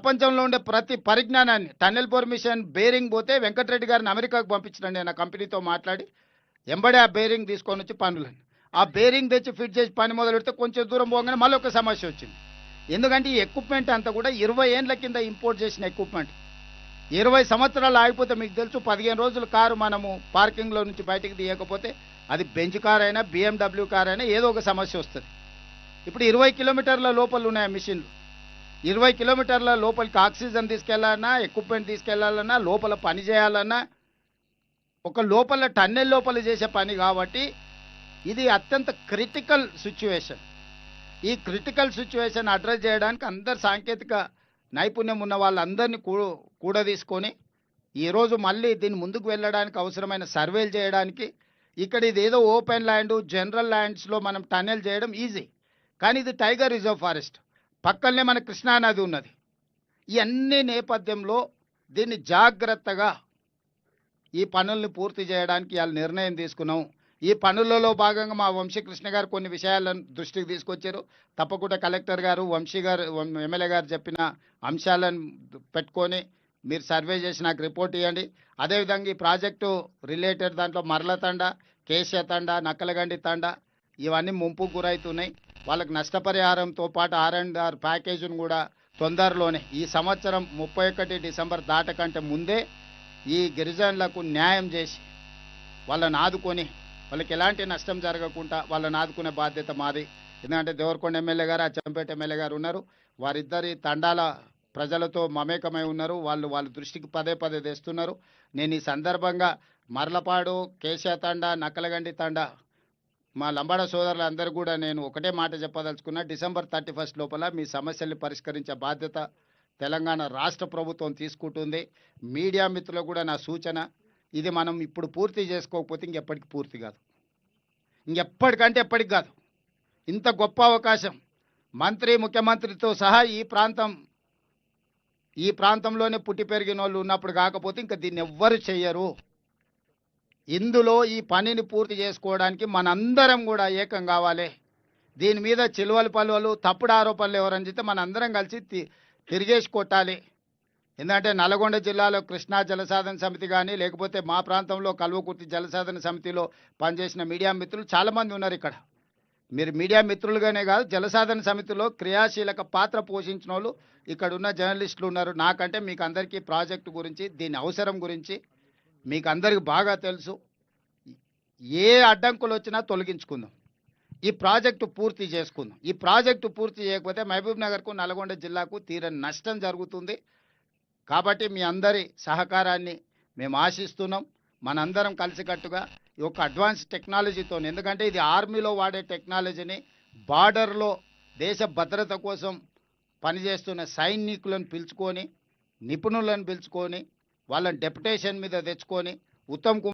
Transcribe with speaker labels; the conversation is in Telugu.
Speaker 1: ప్రపంచంలో ఉండే ప్రతి పరిజ్ఞానాన్ని టన్నెల్ పర్మిషన్ బేరింగ్ పోతే వెంకటరెడ్డి గారిని అమెరికాకు పంపించినండి నేను ఆ కంపెనీతో మాట్లాడి ఎంబడే ఆ బేరింగ్ తీసుకొని వచ్చి పనులని ఆ బేరింగ్ తెచ్చి ఫిట్ చేసి పని మొదలు పెడితే కొంచెం దూరం పోగానే మళ్ళీ ఒక సమస్య వచ్చింది. ఎందుకంటే ఈ ఎక్విప్మెంట్ అంతా కూడా 20 ఏండ్ల కింద ఇంపోర్ట్ చేసిన ఎక్విప్మెంట్. 20 సంవత్సరాలు ఆగిపోతే మీకు తెలుసు 15 రోజులు కారు మనము పార్కింగ్లో నుంచి బయటికి తీయకపోతే అది బెంచ్ కార్ అయినా BMW కార్ అయినా ఏదో ఒక సమస్య వస్తుంది. ఇప్పుడు 20 కిలోమీటర్ల లోపల ఉన్నాయి మిషన్లు. 20 కిలోమీటర్ల లోపలికి ఆక్సిజన్ తీసుకెళ్లాలన్నా ఎక్విప్మెంట్ తీసుకెళ్లాలన్నా లోపల పని చేయాలన్నా ఒక లోపల టన్నెల్ లోపల చేసే పని కాబట్టి ఇది అత్యంత క్రిటికల్ సిచ్యువేషన్. ఈ క్రిటికల్ సిచ్యువేషన్ అడ్రస్ చేయడానికి అందరు సాంకేతిక నైపుణ్యం ఉన్న వాళ్ళందరినీ కూడా తీసుకొని ఈరోజు మళ్ళీ దీన్ని ముందుకు వెళ్ళడానికి అవసరమైన సర్వేలు చేయడానికి ఇక్కడ ఇది ఏదో ఓపెన్ ల్యాండ్ జనరల్ ల్యాండ్స్లో మనం టన్నెల్ చేయడం ఈజీ, కానీ ఇది టైగర్ రిజర్వ్ ఫారెస్ట్ పక్కనే మన కృష్ణానది ఉన్నది. ఈ అన్ని నేపథ్యంలో దీన్ని జాగ్రత్తగా ఈ పనుల్ని పూర్తి చేయడానికి ఇవాళ నిర్ణయం తీసుకున్నాం. ఈ పనులలో భాగంగా మా వంశీకృష్ణ గారు కొన్ని విషయాలను దృష్టికి తీసుకొచ్చారు. తప్పకుండా కలెక్టర్ గారు వంశీ గారు ఎమ్మెల్యే గారు చెప్పిన అంశాలను పెట్టుకొని మీరు సర్వే చేసి నాకు రిపోర్ట్ ఇవ్వండి. అదేవిధంగా ఈ ప్రాజెక్టు రిలేటెడ్ దాంట్లో మరల తండ, కేశ తండ, నక్కలగండి తండ ఇవన్నీ ముంపుకు గురవుతున్నాయి. వాళ్ళకి నష్టపరిహారంతో పాటు R&R ప్యాకేజీని కూడా తొందరలోనే ఈ సంవత్సరం 31 డిసెంబర్ దాటకంటే ముందే ఈ గిరిజనులకు న్యాయం చేసి వాళ్ళని ఆదుకొని వాళ్ళకి ఎలాంటి నష్టం జరగకుండా వాళ్ళని ఆదుకునే బాధ్యత మాది. ఎందుకంటే దేవరకొండ ఎమ్మెల్యే గారు అచ్చంపేట ఎమ్మెల్యే గారు ఉన్నారు. వారిద్దరి తండాల ప్రజలతో మమేకమై ఉన్నారు. వాళ్ళ దృష్టికి పదే పదే తెస్తున్నారు. నేను ఈ సందర్భంగా మర్లపాడు, కేశ తండ, నక్కలగండి తండ మా లంబాడ సోదరులందరూ కూడా నేను ఒకటే మాట చెప్పదలుచుకున్నా. డిసెంబర్ 31 లోపల మీ సమస్యల్ని పరిష్కరించే బాధ్యత తెలంగాణ రాష్ట్ర ప్రభుత్వం తీసుకుంటుంది. మీడియా మిత్రులకు కూడా నా సూచన, ఇది మనం ఇప్పుడు పూర్తి చేసుకోకపోతే ఇంకెప్పటికి పూర్తి కాదు, ఇంకెప్పటికంటే ఎప్పటికి కాదు. ఇంత గొప్ప అవకాశం మంత్రి ముఖ్యమంత్రితో సహా ఈ ప్రాంతంలోనే పుట్టి పెరిగిన వాళ్ళు ఉన్నప్పుడు కాకపోతే ఇంకా దీన్ని ఎవ్వరు చెయ్యరు. ఇందులో ఈ పనిని పూర్తి చేసుకోవడానికి మనందరం కూడా ఏకం కావాలి. దీని మీద చిలువలు పలువలు తప్పుడు ఆరోపణలు ఎవరని చెప్తే మనందరం కలిసి తిరిగేసి కొట్టాలి. ఎందుకంటే నల్గొండ జిల్లాలో కృష్ణా జలసాధన సమితి కానీ లేకపోతే మా ప్రాంతంలో కల్వకుర్తి జలసాధన సమితిలో పనిచేసిన మీడియా మిత్రులు చాలామంది ఉన్నారు. ఇక్కడ మీరు మీడియా మిత్రులుగానే కాదు జలసాధన సమితిలో క్రియాశీలక పాత్ర పోషించిన వాళ్ళు ఇక్కడ ఉన్న జర్నలిస్టులు ఉన్నారు. నాకంటే మీకు అందరికీ ప్రాజెక్టు గురించి దీని అవసరం గురించి మీకు అందరికి బాగా తెలుసు. ఏ అడ్డంకులు వచ్చినా తొలగించుకుందాం, ఈ ప్రాజెక్టు పూర్తి చేసుకుందాం. ఈ ప్రాజెక్టు పూర్తి చేయకపోతే మహబూబ్ నగర్కు నల్గొండ జిల్లాకు తీరని నష్టం జరుగుతుంది. కాబట్టి మీ అందరి సహకారాన్ని మేము ఆశిస్తున్నాం. మనందరం కలిసికట్టుగా ఈ యొక్క అడ్వాన్స్ టెక్నాలజీతో, ఎందుకంటే ఇది ఆర్మీలో వాడే టెక్నాలజీని బార్డర్లో దేశ భద్రత కోసం పనిచేస్తున్న సైనికులను పిలుచుకొని నిపుణులను పిలుచుకొని వాళ్ళని డెప్యుటేషన్ మీద తెచ్చుకొని ఉత్తమ్